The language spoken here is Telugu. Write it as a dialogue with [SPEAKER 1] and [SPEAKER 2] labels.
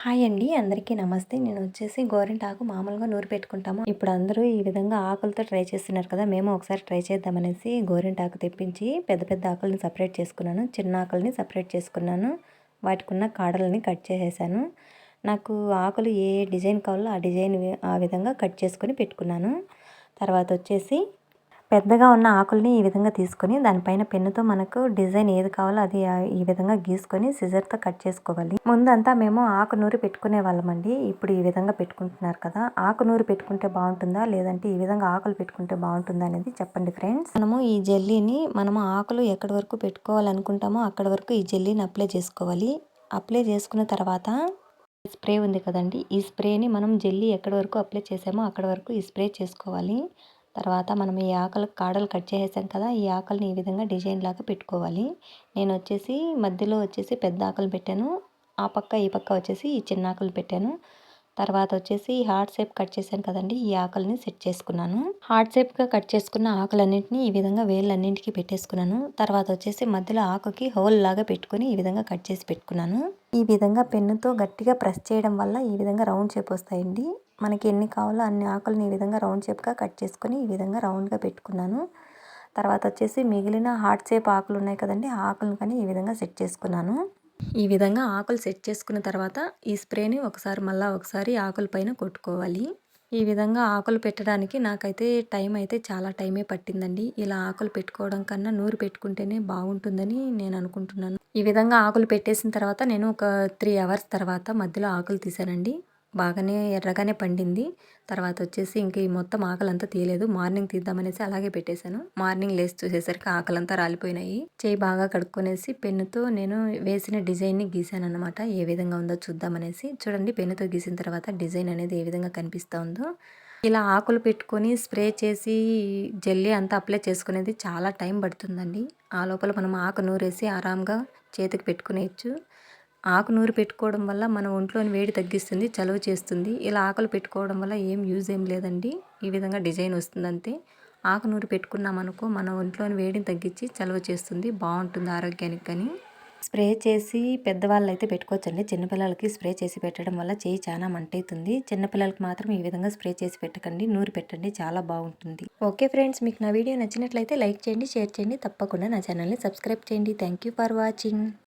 [SPEAKER 1] హాయ్ అండి. అందరికీ నమస్తే. నేనొచ్చేసి గోరింటాకు మామూలుగా నూరి పెట్టుకుంటాము. ఇప్పుడు అందరూ ఈ విధంగా ఆకులతో ట్రై చేస్తున్నారు కదా! మేము ఒకసారి ట్రై చేద్దామనేసి గోరింటాకు తెప్పించి పెద్ద పెద్ద ఆకుల్ని సెపరేట్ చేసుకున్నాను. చిన్న ఆకుల్ని సెపరేట్ చేసుకున్నాను. వాటికున్న కాడలని కట్ చేసేసాను. నాకు ఆకులు ఏ డిజైన్ కావాలో ఆ డిజైన్ ఆ విధంగా కట్ చేసుకొని పెట్టుకున్నాను. తర్వాతొచ్చేసి పెద్దగా ఉన్న ఆకుల్ని ఈ విధంగా తీసుకొని దానిపైన పెన్నుతో మనకు డిజైన్ ఏది కావాలో అది ఈ విధంగా గీసుకొని సిజర్‌తో కట్ చేసుకోవాలి. ముందంతా మేము ఆకు నూరి పెట్టుకునే వాళ్ళమండి. ఇప్పుడు ఈ విధంగా పెట్టుకుంటున్నారు కదా! ఆకు నూరి పెట్టుకుంటే బావుంటుందా? లేదంటే ఈ విధంగా ఆకులు పెట్టుకుంటే బావుంటుందా అనేది చెప్పండి ఫ్రెండ్స్. మనము ఈ జెల్లీని ఆకులు ఎక్కడి వరకు పెట్టుకోవాలనుకుంటామో అక్కడి వరకు ఈ జెల్లీని అప్లై చేసుకోవాలి. అప్లై చేసుకున్న తర్వాత స్ప్రే ఉంది కదండీ! ఈ స్ప్రేని మనం జెల్లీ ఎక్కడి వరకు అప్లై చేసామో అక్కడి వరకు ఈ స్ప్రే చేసుకోవాలి. తర్వాత మనం ఈ ఆకులు కాడలు కట్ చేసేసాం కదా! ఈ ఆకుల్ని ఈ విధంగా డిజైన్ లాగా పెట్టుకోవాలి. నేనొచ్చేసి మధ్యలో వచ్చేసి పెద్ద ఆకులు పెట్టాను. ఆ పక్క ఈ పక్క వచ్చేసి ఈ చిన్న ఆకులు పెట్టాను. తర్వాత వచ్చేసి హార్ట్ షేప్ కట్ చేశాను కదండీ! ఈ ఆకుల్ని సెట్ చేసుకున్నాను. హార్ట్ షేప్‌గా కట్ చేసుకున్న ఆకులన్నింటినీ ఈ విధంగా వేళ్ళన్నింటికి పెట్టేసుకున్నాను. తర్వాత వచ్చేసి మధ్యలో ఆకుకి హోల్ లాగా పెట్టుకొని ఈ విధంగా కట్ చేసి పెట్టుకున్నాను. ఈ విధంగా పెన్నుతో గట్టిగా ప్రెస్ చేయడం వల్ల ఈ విధంగా రౌండ్ షేప్ వస్తాయండి. మనకి ఎన్ని కావాలో అన్ని ఆకుల్ని ఈ విధంగా రౌండ్ షేప్‌గా కట్ చేసుకొని ఈ విధంగా రౌండ్‌గా పెట్టుకున్నాను. తర్వాత వచ్చేసి మిగిలిన హార్ట్ షేప్ ఆకులు ఉన్నాయి కదండీ! ఆ ఆకులను కానీ ఈ విధంగా సెట్ చేసుకున్నాను. ఈ విధంగా ఆకులు సెట్ చేసుకున్న తర్వాత ఈ స్ప్రేని ఒకసారి ఆకుల పైన కొట్టుకోవాలి. ఈ విధంగా ఆకులు పెట్టడానికి నాకైతే టైం అయితే చాలా టైమే పట్టిందండి. ఇలా ఆకులు పెట్టుకోవడం కన్నా నూరి పెట్టుకుంటేనే బాగుంటుందని నేను అనుకుంటున్నాను. ఈ విధంగా ఆకులు పెట్టేసిన తర్వాత నేను ఒక 3 అవర్స్ తర్వాత మధ్యలో ఆకులు తీసానండి. బాగానే ఎర్రగానే పండింది. తర్వాత వచ్చేసి ఇంక ఈ మొత్తం ఆకులంతా తీయలేదు. మార్నింగ్ తీద్దామనేసి అలాగే పెట్టేశాను. మార్నింగ్ లేసి చూసేసరికి ఆకులంతా రాలిపోయినాయి. చేయి బాగా కడుక్కొనేసి పెన్నుతో నేను వేసిన డిజైన్‌ని గీసాననమాట. ఏ విధంగా ఉందో చూద్దామనేసి. చూడండి పెన్నుతో గీసిన తర్వాత డిజైన్ అనేది ఏ విధంగా కనిపిస్తా ఉందో. ఇలా ఆకులు పెట్టుకొని స్ప్రే చేసి జెల్లీ అంతా అప్లై చేసుకునేది చాలా టైం పడుతుందండి. ఆ లోపల మనం ఆకు నూరేసి ఆరాంగా చేతికి పెట్టుకునేయచ్చు. ఆకు నూరి పెట్టుకోవడం వల్ల మన ఒంట్లోని వేడి తగ్గిస్తుంది, చలువ చేస్తుంది. ఇలా ఆకులు పెట్టుకోవడం వల్ల ఏం లేదండి. ఈ విధంగా డిజైన్ వస్తుందంతే. ఆకు నూరి పెట్టుకున్నామనుకో మన ఒంట్లోని వేడిని తగ్గించి చలువ చేస్తుంది. బాగుంటుంది ఆరోగ్యానికి కానీ. స్ప్రే చేసి పెద్దవాళ్ళైతే పెట్టుకోవచ్చండి. చిన్నపిల్లలకి స్ప్రే చేసి పెట్టడం వల్ల చేయి చాలా మంటైతుంది. చిన్నపిల్లలకి మాత్రం ఈ విధంగా స్ప్రే చేసి పెట్టకండి. నూరి పెట్టండి. చాలా బాగుంటుంది. ఓకే ఫ్రెండ్స్, మీకు నా వీడియో నచ్చినట్లయితే లైక్ చేయండి, షేర్ చేయండి. తప్పకుండా నా ఛానల్ని సబ్స్క్రైబ్ చేయండి. Thank you for watching.